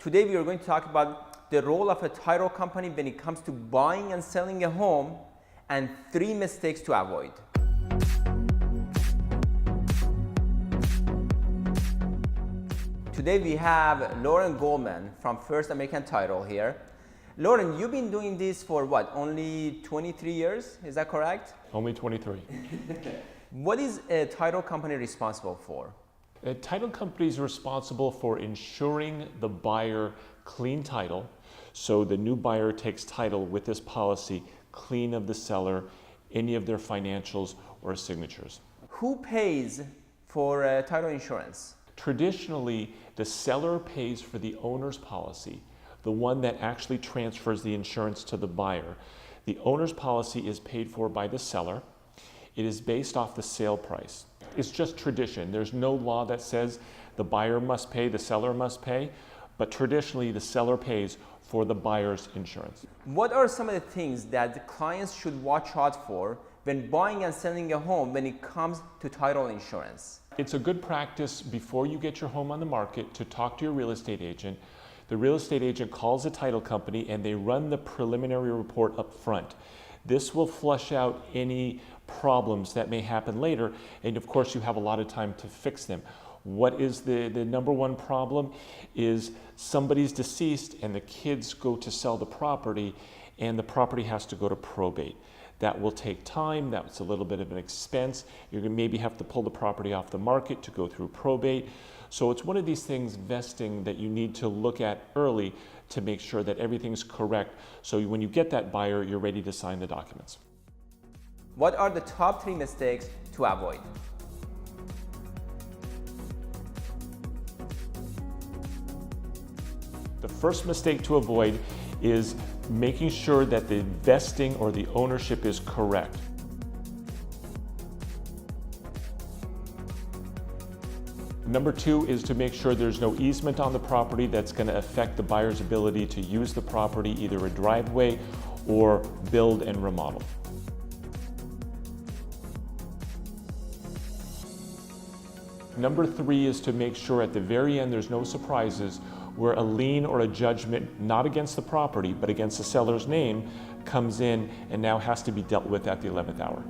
Today we are going to talk about the role of a title company when it comes to buying and selling a home and 3 mistakes to avoid. Today we have Lauren Goldman from First American Title here. Lauren, you've been doing this for what, only 23 years? Is that correct? Only 23. What is a title company responsible for? A title company is responsible for ensuring the buyer clean title. So the new buyer takes title with this policy clean of the seller, any of their financials or signatures. Who pays for title insurance? Traditionally, the seller pays for the owner's policy, the one that actually transfers the insurance to the buyer. The owner's policy is paid for by the seller. It is based off the sale price. It's just tradition. There's no law that says the buyer must pay, the seller must pay, but traditionally the seller pays for the buyer's insurance. What are some of the things that the clients should watch out for when buying and selling a home when it comes to title insurance? It's a good practice before you get your home on the market to talk to your real estate agent. The real estate agent calls the title company and they run the preliminary report up front. This will flush out any problems that may happen later, and of course you have a lot of time to fix them. What is the number one problem is somebody's deceased and the kids go to sell the property and the property has to go to probate. That will take time, that's a little bit of an expense. You're going to maybe have to pull the property off the market to go through probate. So it's one of these things, vesting, that you need to look at early to make sure that everything's correct. So when you get that buyer, you're ready to sign the documents. What are the top 3 mistakes to avoid? The first mistake to avoid is making sure that the vesting or the ownership is correct. Number 2 is to make sure there's no easement on the property that's going to affect the buyer's ability to use the property, either a driveway or build and remodel. Number 3 is to make sure at the very end there's no surprises where a lien or a judgment, not against the property, but against the seller's name, comes in and now has to be dealt with at the 11th hour.